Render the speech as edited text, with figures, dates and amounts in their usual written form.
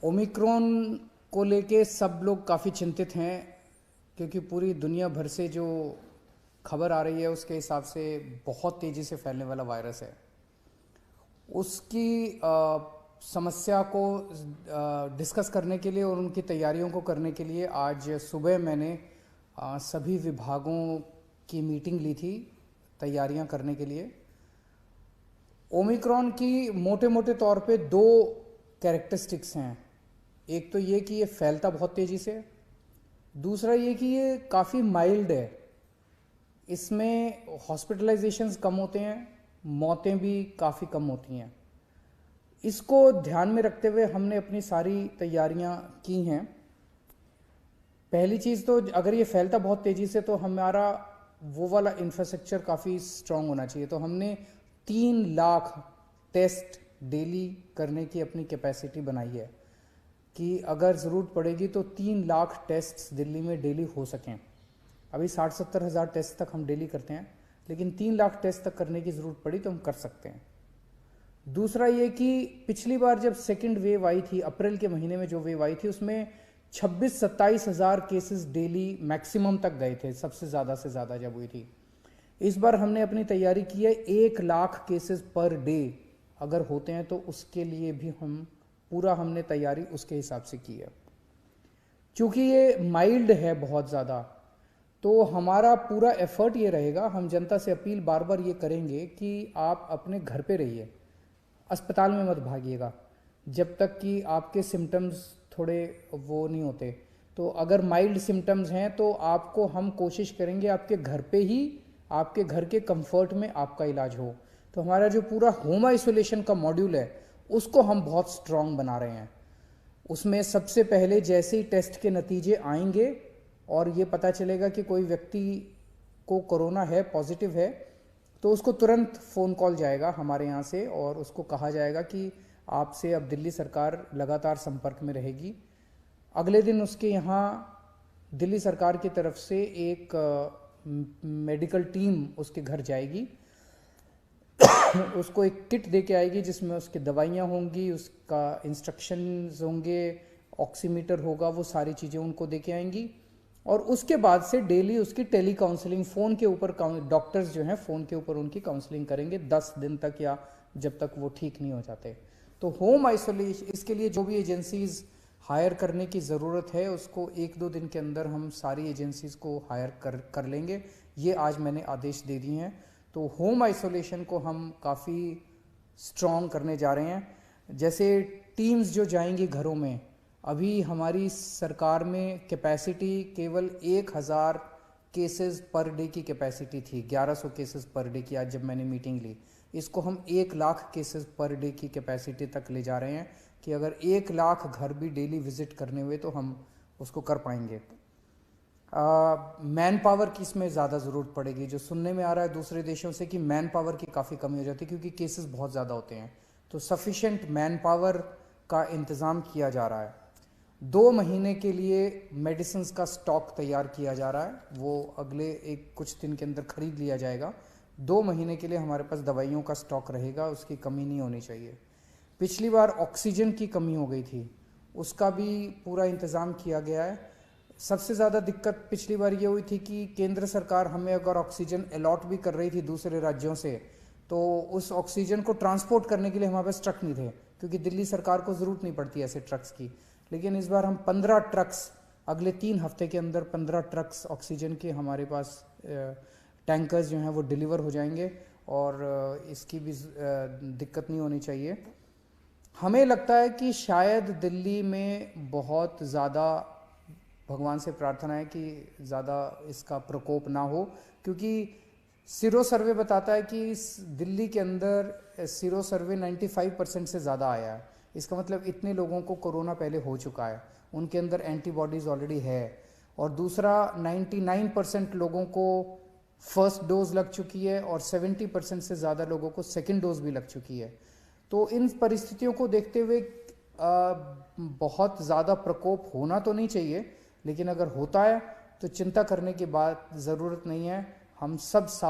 Omicron को लेके सब लोग काफ़ी चिंतित हैं, क्योंकि पूरी दुनिया भर से जो खबर आ रही है उसके हिसाब से बहुत तेज़ी से फैलने वाला वायरस है। उसकी समस्या को डिस्कस करने के लिए और उनकी तैयारियों को करने के लिए आज सुबह मैंने सभी विभागों की मीटिंग ली थी तैयारियां करने के लिए। ओमिक्रॉन की मोटे मोटे तौर पे दो कैरेक्टरिस्टिक्स हैं। एक तो ये कि ये फैलता बहुत तेज़ी से, दूसरा ये कि ये काफ़ी माइल्ड है। इसमें हॉस्पिटलाइजेशंस कम होते हैं, मौतें भी काफ़ी कम होती हैं। इसको ध्यान में रखते हुए हमने अपनी सारी तैयारियां की हैं। पहली चीज़ तो अगर ये फैलता बहुत तेज़ी से तो हमारा वो वाला इंफ्रास्ट्रक्चर काफ़ी स्ट्रांग होना चाहिए। तो हमने 3 लाख टेस्ट डेली करने की अपनी कैपेसिटी बनाई है कि अगर ज़रूरत पड़ेगी तो 3 लाख टेस्ट्स दिल्ली में डेली हो सकें। अभी 60-70 हज़ार टेस्ट तक हम डेली करते हैं, लेकिन 3 लाख टेस्ट तक करने की ज़रूरत पड़ी तो हम कर सकते हैं। दूसरा ये कि पिछली बार जब सेकेंड वेव आई थी, अप्रैल के महीने में जो वेव आई थी, उसमें 26-27 हज़ार केसेस डेली मैक्सिमम तक गए थे, सबसे ज़्यादा से ज़्यादा जब हुई थी। इस बार हमने अपनी तैयारी की है 1 लाख केसेस पर डे अगर होते हैं तो उसके लिए भी हमने तैयारी उसके हिसाब से की है। क्योंकि ये माइल्ड है बहुत ज़्यादा, तो हमारा पूरा एफर्ट ये रहेगा, हम जनता से अपील बार बार ये करेंगे कि आप अपने घर पे रहिए, अस्पताल में मत भागिएगा जब तक कि आपके सिम्टम्स थोड़े वो नहीं होते। तो अगर माइल्ड सिम्टम्स हैं तो आपको हम कोशिश करेंगे आपके घर पे ही, आपके घर के कंफर्ट में आपका इलाज हो। तो हमारा जो पूरा होम आइसोलेशन का मॉड्यूल है उसको हम बहुत स्ट्रांग बना रहे हैं। उसमें सबसे पहले जैसे ही टेस्ट के नतीजे आएंगे और ये पता चलेगा कि कोई व्यक्ति को कोरोना है, पॉजिटिव है, तो उसको तुरंत फ़ोन कॉल जाएगा हमारे यहाँ से और उसको कहा जाएगा कि आपसे अब दिल्ली सरकार लगातार संपर्क में रहेगी। अगले दिन उसके यहाँ दिल्ली सरकार की तरफ से एक मेडिकल टीम उसके घर जाएगी, उसको एक किट दे के आएगी जिसमें उसकी दवाइयाँ होंगी, उसका इंस्ट्रक्शंस होंगे, ऑक्सीमीटर होगा, वो सारी चीज़ें उनको दे के आएंगी। और उसके बाद से डेली उसकी टेली काउंसलिंग, फ़ोन के ऊपर डॉक्टर्स जो हैं फ़ोन के ऊपर उनकी काउंसलिंग करेंगे 10 दिन तक, या जब तक वो ठीक नहीं हो जाते। तो होम आइसोलेशन, इसके लिए जो भी एजेंसीज हायर करने की ज़रूरत है उसको 1-2 दिन के अंदर हम सारी एजेंसीज को हायर कर लेंगे। ये आज मैंने आदेश दे दिए हैं। तो होम आइसोलेशन को हम काफ़ी स्ट्रॉन्ग करने जा रहे हैं। जैसे टीम्स जो जाएंगी घरों में, अभी हमारी सरकार में कैपेसिटी केवल 1000 केसेस पर डे की कैपेसिटी थी, 1100 केसेस पर डे की। आज जब मैंने मीटिंग ली, इसको हम 1 लाख केसेस पर डे की कैपेसिटी तक ले जा रहे हैं कि अगर 1 लाख घर भी डेली विजिट करने हुए तो हम उसको कर पाएंगे। मैन पावर की इसमें ज़्यादा ज़रूरत पड़ेगी। जो सुनने में आ रहा है दूसरे देशों से कि मैन पावर की काफ़ी कमी हो जाती है क्योंकि केसेस बहुत ज़्यादा होते हैं, तो सफिशेंट मैन पावर का इंतज़ाम किया जा रहा है। 2 महीने के लिए मेडिसिन्स का स्टॉक तैयार किया जा रहा है, वो अगले कुछ दिन के अंदर खरीद लिया जाएगा। 2 महीने के लिए हमारे पास दवाइयों का स्टॉक रहेगा, उसकी कमी नहीं होनी चाहिए। पिछली बार ऑक्सीजन की कमी हो गई थी, उसका भी पूरा इंतज़ाम किया गया है। सबसे ज़्यादा दिक्कत पिछली बार ये हुई थी कि केंद्र सरकार हमें अगर ऑक्सीजन अलॉट भी कर रही थी दूसरे राज्यों से, तो उस ऑक्सीजन को ट्रांसपोर्ट करने के लिए हमारे पास ट्रक नहीं थे, क्योंकि दिल्ली सरकार को ज़रूरत नहीं पड़ती ऐसे ट्रक्स की। लेकिन इस बार हम 15 ट्रक्स, अगले 3 हफ्ते के अंदर 15 ट्रक्स ऑक्सीजन के हमारे पास टैंकर्स जो हैं वो डिलीवर हो जाएंगे और इसकी भी दिक्कत नहीं होनी चाहिए। हमें लगता है कि शायद दिल्ली में बहुत ज़्यादा, भगवान से प्रार्थना है कि ज़्यादा इसका प्रकोप ना हो, क्योंकि सीरो सर्वे बताता है कि दिल्ली के अंदर सीरो सर्वे 95% से ज़्यादा आया है। इसका मतलब इतने लोगों को कोरोना पहले हो चुका है, उनके अंदर एंटीबॉडीज़ ऑलरेडी है। और दूसरा 99% लोगों को फर्स्ट डोज लग चुकी है और 70% से ज़्यादा लोगों को सेकेंड डोज भी लग चुकी है। तो इन परिस्थितियों को देखते हुए बहुत ज़्यादा प्रकोप होना तो नहीं चाहिए, लेकिन अगर होता है तो चिंता करने की बात ज़रूरत नहीं है। हम सब साथ